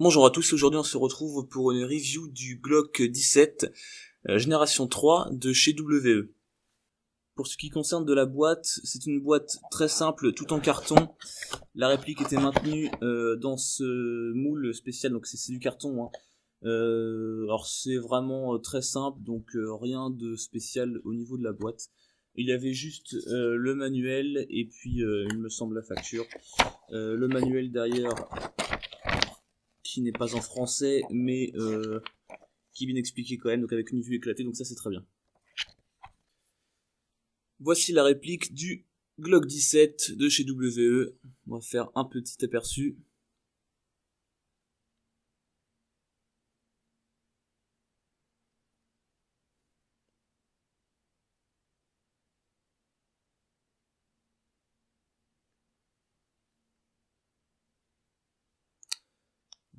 Bonjour à tous, aujourd'hui on se retrouve pour une review du Glock 17 génération 3 de chez WE. Pour ce qui concerne de la boîte, c'est une boîte très simple, tout en carton. La réplique était maintenue dans ce moule spécial, donc c'est du carton. Alors c'est vraiment très simple, donc rien de spécial au niveau de la boîte. Il y avait juste le manuel et puis il me semble la facture. Le manuel derrière qui n'est pas en français, mais qui vient expliquer quand même, donc avec une vue éclatée, donc ça c'est très bien. Voici la réplique du Glock 17 de chez WE. On va faire un petit aperçu.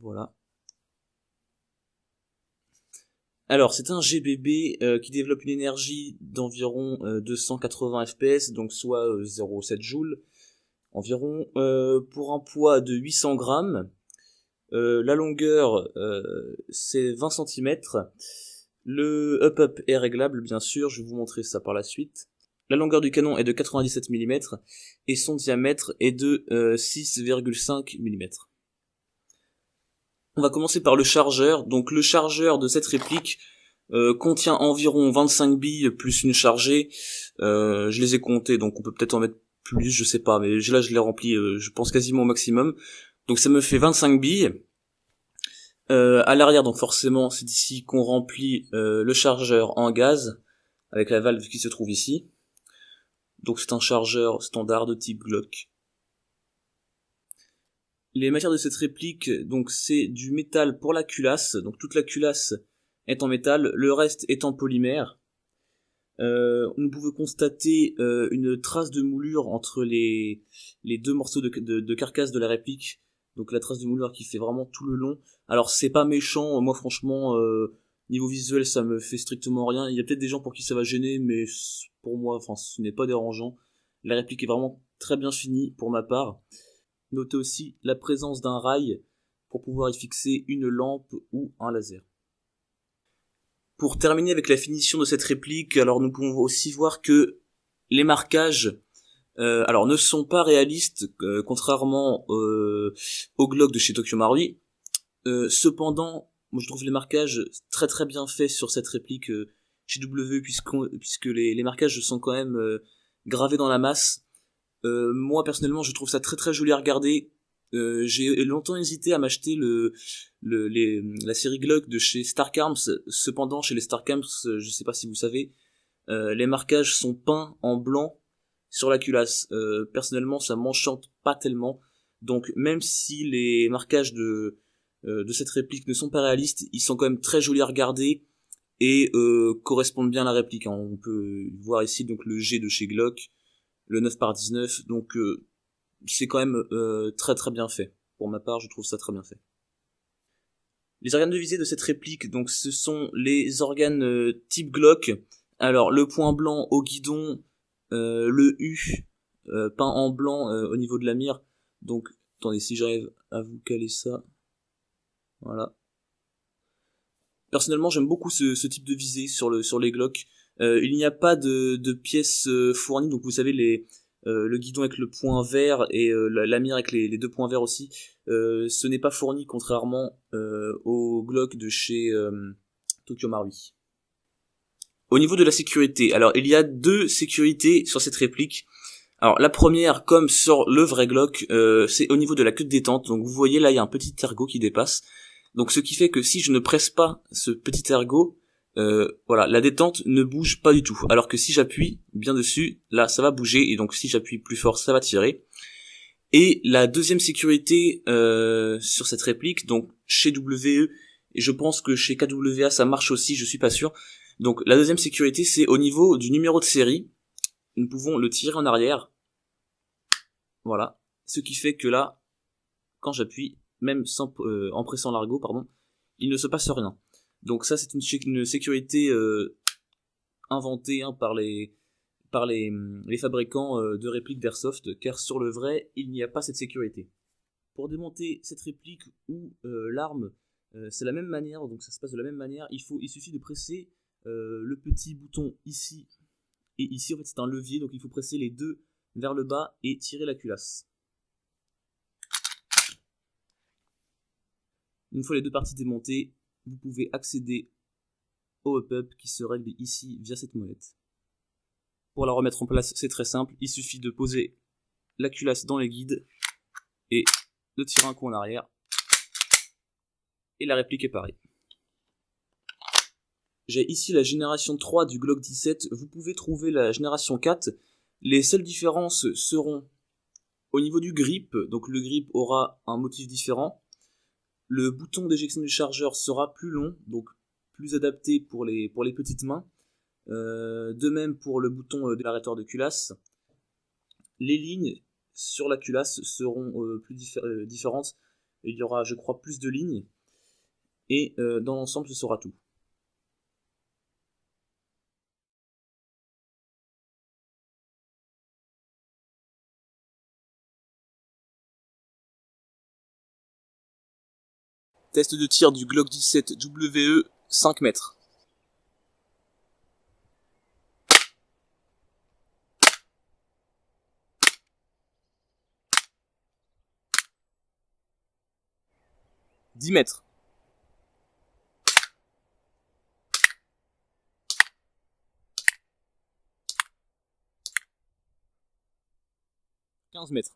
Voilà. Alors, c'est un GBB qui développe une énergie d'environ 280 fps, donc soit 0,7 joules environ, pour un poids de 800 grammes. La longueur, c'est 20 cm. Le up-up est réglable, bien sûr, je vais vous montrer ça par la suite. La longueur du canon est de 97 mm et son diamètre est de 6,5 mm. On va commencer par le chargeur. Donc le chargeur de cette réplique contient environ 25 billes plus une chargée. Je les ai comptées, donc on peut peut-être en mettre plus, je sais pas, mais là je l'ai rempli, je pense quasiment au maximum. Donc ça me fait 25 billes. À l'arrière, donc forcément, c'est ici qu'on remplit le chargeur en gaz, avec la valve qui se trouve ici. Donc c'est un chargeur standard de type Glock. Les matières de cette réplique, donc c'est du métal pour la culasse, donc toute la culasse est en métal, le reste est en polymère. On pouvait constater une trace de moulure entre les deux morceaux de carcasse de la réplique, donc la trace de moulure qui fait vraiment tout le long. Alors c'est pas méchant, moi franchement niveau visuel ça me fait strictement rien. Il y a peut-être des gens pour qui ça va gêner, mais pour moi, enfin ce n'est pas dérangeant. La réplique est vraiment très bien finie pour ma part. Notez aussi la présence d'un rail pour pouvoir y fixer une lampe ou un laser. Pour terminer avec la finition de cette réplique, alors nous pouvons aussi voir que les marquages alors ne sont pas réalistes, contrairement au Glock de chez Tokyo Marui. Cependant, moi je trouve les marquages très très bien faits sur cette réplique chez W puisque les marquages sont quand même gravés dans la masse. Moi personnellement je trouve ça très très joli à regarder. J'ai longtemps hésité à m'acheter la série Glock de chez Stark Arms. Cependant chez les Stark Arms, je sais pas si vous savez, les marquages sont peints en blanc sur la culasse. Personnellement ça m'enchante pas tellement. Donc même si les marquages de cette réplique ne sont pas réalistes, ils sont quand même très jolis à regarder et correspondent bien à la réplique. On peut voir ici donc le G de chez Glock, le 9x19, donc c'est quand même très très bien fait. Pour ma part, je trouve ça très bien fait. Les organes de visée de cette réplique, donc ce sont les organes type Glock. Alors le point blanc au guidon, le U peint en blanc au niveau de la mire. Donc attendez, si j'arrive à vous caler ça, voilà. Personnellement, j'aime beaucoup ce type de visée sur les Glock. Il n'y a pas de pièces fournies, donc vous savez le guidon avec le point vert et la mire avec les deux points verts aussi. Ce n'est pas fourni contrairement au Glock de chez Tokyo Marui. Au niveau de la sécurité, alors il y a deux sécurités sur cette réplique. Alors la première, comme sur le vrai Glock, c'est au niveau de la queue de détente. Donc vous voyez là, il y a un petit ergot qui dépasse. Donc ce qui fait que si je ne presse pas ce petit ergot, voilà, la détente ne bouge pas du tout. Alors que si j'appuie bien dessus, là ça va bouger, et donc si j'appuie plus fort, ça va tirer. Et la deuxième sécurité sur cette réplique, donc chez WE, et je pense que chez KWA ça marche aussi, je suis pas sûr. Donc la deuxième sécurité, c'est au niveau du numéro de série. Nous pouvons le tirer en arrière. Voilà. Ce qui fait que là, quand j'appuie, même sans, en pressant l'argot, pardon, il ne se passe rien. Donc ça, c'est une sécurité inventée par les fabricants de répliques d'Airsoft, car sur le vrai, il n'y a pas cette sécurité. Pour démonter cette réplique ou l'arme, c'est la même manière, donc ça se passe de la même manière. Il suffit de presser le petit bouton ici et ici. En fait, c'est un levier, donc il faut presser les deux vers le bas et tirer la culasse. Une fois les deux parties démontées, vous pouvez accéder au up-up qui se règle ici via cette molette. Pour la remettre en place, c'est très simple. Il suffit de poser la culasse dans les guides et de tirer un coup en arrière. Et la réplique est pareille. J'ai ici la génération 3 du Glock 17. Vous pouvez trouver la génération 4. Les seules différences seront au niveau du grip. Donc le grip aura un motif différent. Le bouton d'éjection du chargeur sera plus long, donc plus adapté pour les petites mains. De même pour le bouton de l'arrêteur de culasse. Les lignes sur la culasse seront plus différentes. Il y aura, je crois, plus de lignes. Et dans l'ensemble, ce sera tout. Test de tir du Glock 17 WE 5 mètres. « 10 mètres. 15 mètres.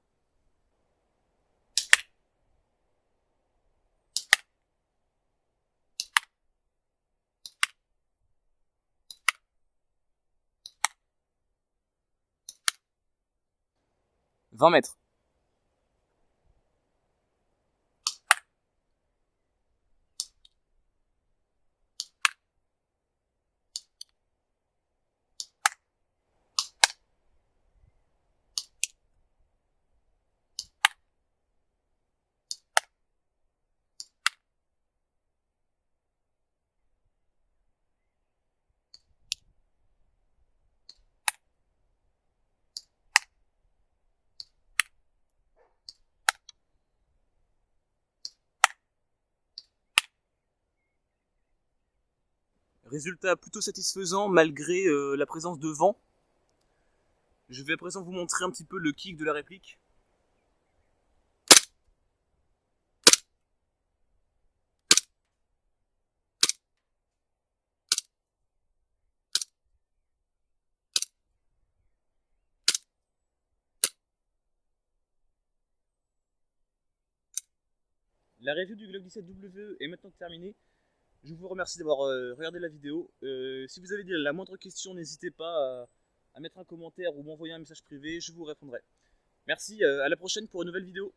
20 mètres. 'Résultat plutôt satisfaisant malgré la présence de vent. Je vais à présent vous montrer un petit peu le kick de la réplique. La review du Glock 17W est maintenant terminée. Je vous remercie d'avoir regardé la vidéo. Si vous avez la moindre question, n'hésitez pas à mettre un commentaire ou m'envoyer un message privé, je vous répondrai. Merci, à la prochaine pour une nouvelle vidéo.